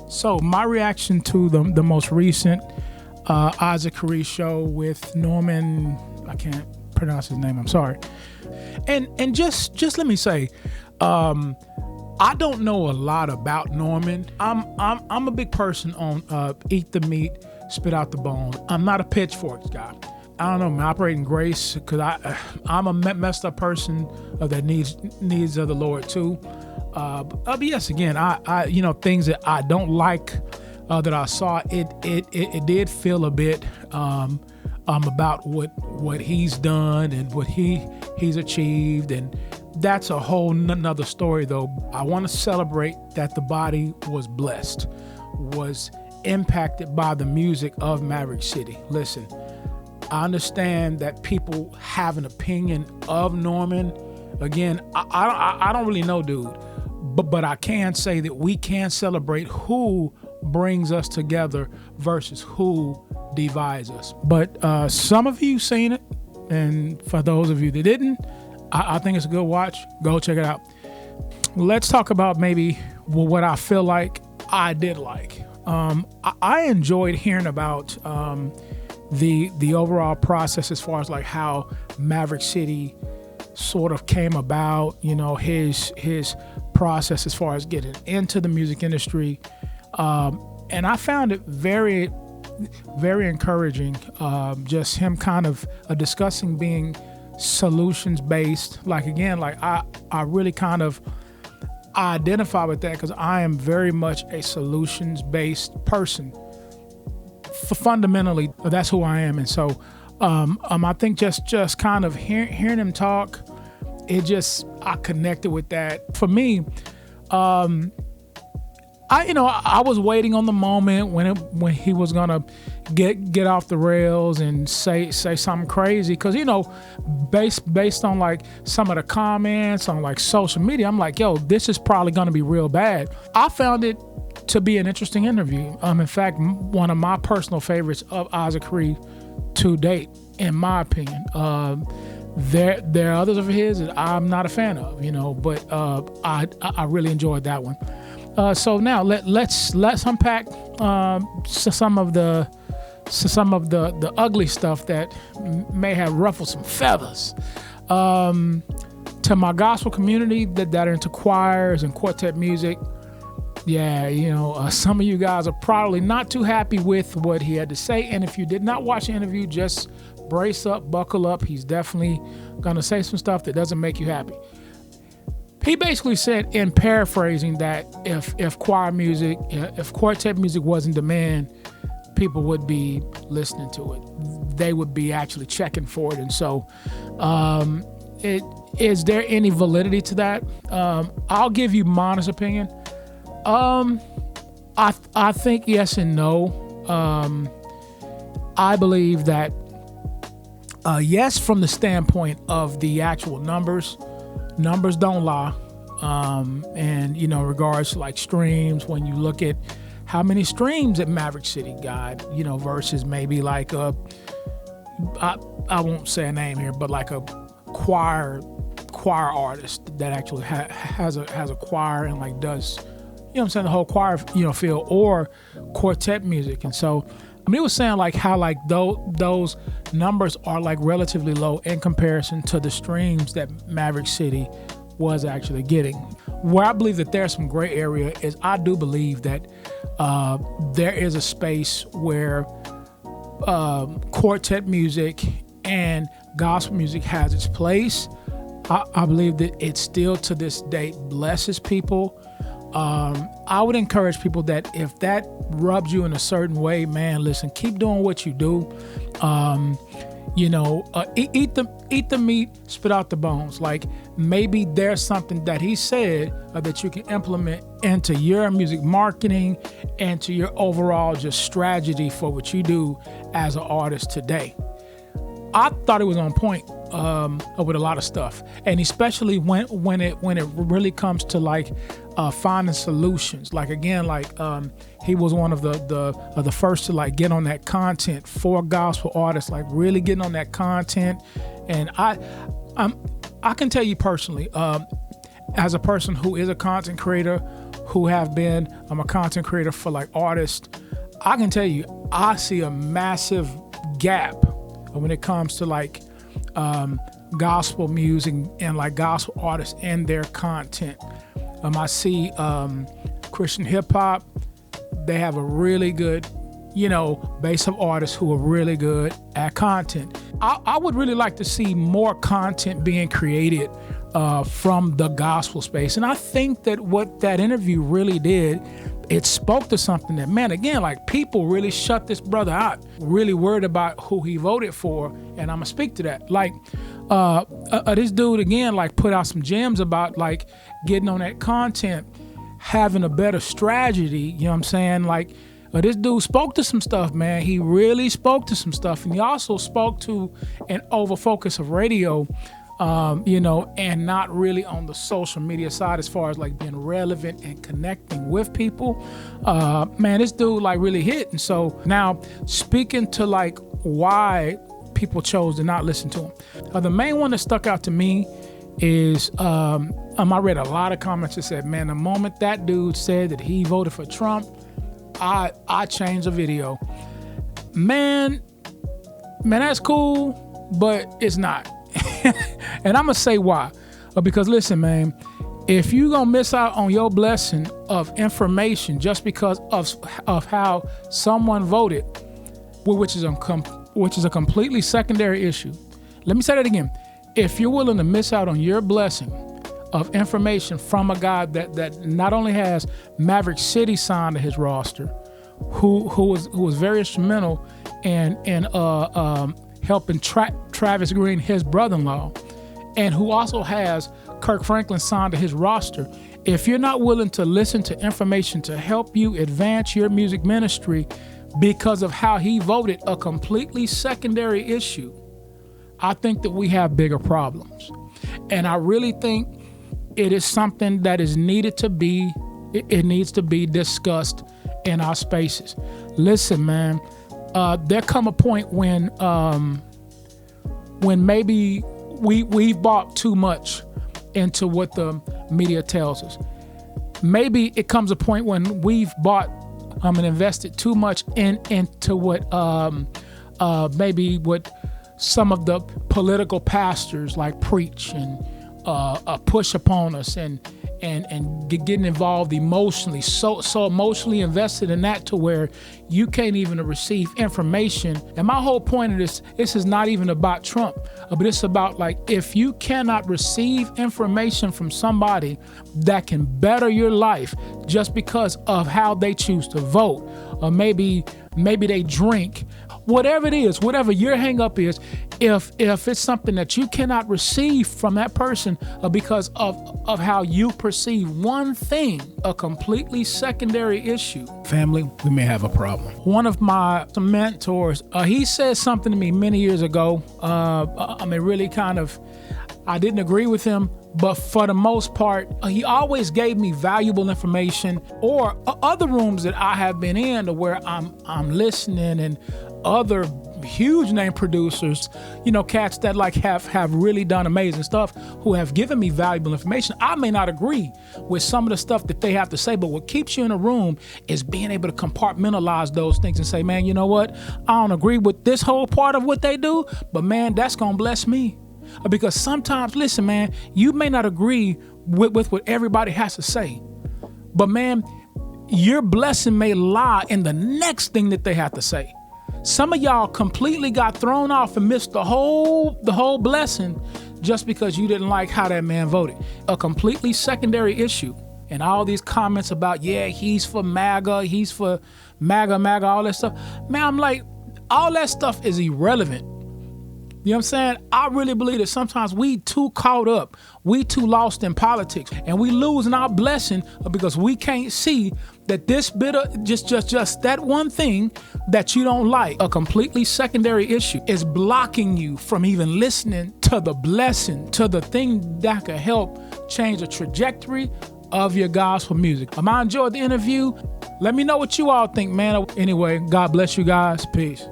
So my reaction to the most recent Issac Carree show with Norman, I can't pronounce his name, I'm sorry. And just let me say, I don't know a lot about Norman. I'm a big person on eat the meat, spit out the bones. I'm not a pitchforks guy. I don't know, I'm operating grace because I'm a messed up person that needs of the Lord too. But yes, again, I things that I don't like that I saw, it did feel a bit about what he's done and what he's achieved, and that's a whole nother story though. I want to celebrate that the body was blessed, was impacted by the music of Maverick City. Listen, I understand that people have an opinion of Norman. Again, I don't really know, dude, but I can say that we can celebrate who brings us together versus who divides us. But some of you seen it, and for those of you that didn't, I think it's a good watch. Go check it out. Let's talk about maybe what I feel like I did like. I enjoyed hearing about the overall process as far as like how Maverick City sort of came about, his process as far as getting into the music industry. And I found it very, very encouraging, just him kind of discussing being solutions based. Like, again, like I really kind of identify with that because I am very much a solutions based person. Fundamentally, that's who I am. And so I think just kind of hearing him talk, I connected with that. For me, I was waiting on the moment when he was gonna get off the rails and say something crazy, because based on like some of the comments on like social media, I'm like, yo, this is probably gonna be real bad. I found it to be an interesting interview. In fact, one of my personal favorites of Issac Carree to date, in my opinion. There are others of his that I'm not a fan of, but I really enjoyed that one. So now let's unpack some of the ugly stuff that may have ruffled some feathers. To my gospel community that are into choirs and quartet music, some of you guys are probably not too happy with what he had to say. And if you did not watch the interview, just brace up, buckle up. He's definitely gonna say some stuff that doesn't make you happy. He basically said, in paraphrasing, that if choir music, if quartet music was in demand, people would be listening to it. They would be actually checking for it. And so, is there any validity to that? I'll give you my honest opinion. I think yes and no. I believe that yes, from the standpoint of the actual numbers don't lie. And regards to like streams, when you look at how many streams that Maverick City got, versus maybe like I won't say a name here, but like a choir artist that actually has a choir and like does, the whole choir, feel, or quartet music. And so he was saying like how like those numbers are like relatively low in comparison to the streams that Maverick City was actually getting. Where I believe that there's some gray area is I do believe that there is a space where quartet music and gospel music has its place. I believe that it still to this day blesses people. I would encourage people that if that rubs you in a certain way, man, listen, keep doing what you do. Eat the meat, spit out the bones. Like, maybe there's something that he said that you can implement into your music marketing and to your overall just strategy for what you do as an artist today. I thought it was on point with a lot of stuff, and especially when it really comes to like finding solutions. Like, again, like he was one of the first to like get on that content for gospel artists, like really getting on that content. And I can tell you personally, as a person who is a content creator, who have been, I'm a content creator for like artists, I can tell you, I see a massive gap when it comes to like gospel music and like gospel artists and their content. I see Christian hip hop, they have a really good, base of artists who are really good at content. I would really like to see more content being created from the gospel space. And I think that what that interview really did, it spoke to something that, man, again, like people really shut this brother out, really worried about who he voted for. And I'm gonna speak to that. Like this dude, again, like put out some gems about like getting on that content, having a better strategy, you know what I'm saying? Like this dude spoke to some stuff, man. He really spoke to some stuff. And he also spoke to an overfocus of radio, and not really on the social media side as far as like being relevant and connecting with people. Man, this dude like really hit. And so now speaking to like why people chose to not listen to him. The main one that stuck out to me is I read a lot of comments that said, man, the moment that dude said that he voted for Trump, I changed the video. Man, that's cool, but it's not. And I'm gonna say why. Because listen, man, if you gonna miss out on your blessing of information just because of how someone voted, which is a completely secondary issue. Let me say that again. If you're willing to miss out on your blessing of information from a guy that not only has Maverick City signed to his roster, who was very instrumental in helping Travis Green, his brother-in-law, and who also has Kirk Franklin signed to his roster. If you're not willing to listen to information to help you advance your music ministry because of how he voted, a completely secondary issue, I think that we have bigger problems. And I really think it is something that is needed to be, it needs to be discussed in our spaces. Listen, man, there come a point when maybe we've bought too much into what the media tells us. Maybe it comes a point when we've bought and invested too much into what maybe what some of the political pastors like preach and push upon us and getting involved emotionally, so emotionally invested in that to where you can't even receive information. And my whole point of this is not even about Trump, but it's about like, if you cannot receive information from somebody that can better your life just because of how they choose to vote, or maybe they drink, whatever it is, whatever your hang up is, if it's something that you cannot receive from that person because of how you perceive one thing, a completely secondary issue, family, we may have a problem. One of my mentors, he said something to me many years ago. Really kind of, I didn't agree with him, but for the most part, he always gave me valuable information, or other rooms that I have been in to where I'm listening, and other huge name producers, cats that like have really done amazing stuff, who have given me valuable information. I may not agree with some of the stuff that they have to say, but what keeps you in a room is being able to compartmentalize those things and say, man, you know what? I don't agree with this whole part of what they do, but man, that's gonna bless me. Because sometimes, listen, man, you may not agree with what everybody has to say, but man, your blessing may lie in the next thing that they have to say. Some of y'all completely got thrown off and missed the whole blessing just because you didn't like how that man voted. A completely secondary issue. And all these comments about, yeah, he's for MAGA, he's for MAGA, all that stuff. Man, I'm like, all that stuff is irrelevant. You know what I'm saying? I really believe that sometimes we too caught up, we too lost in politics, and we losing our blessing because we can't see that this bit of just that one thing that you don't like, a completely secondary issue, is blocking you from even listening to the blessing, to the thing that could help change the trajectory of your gospel music. I enjoyed the interview. Let me know what you all think, man. Anyway, God bless you guys. Peace.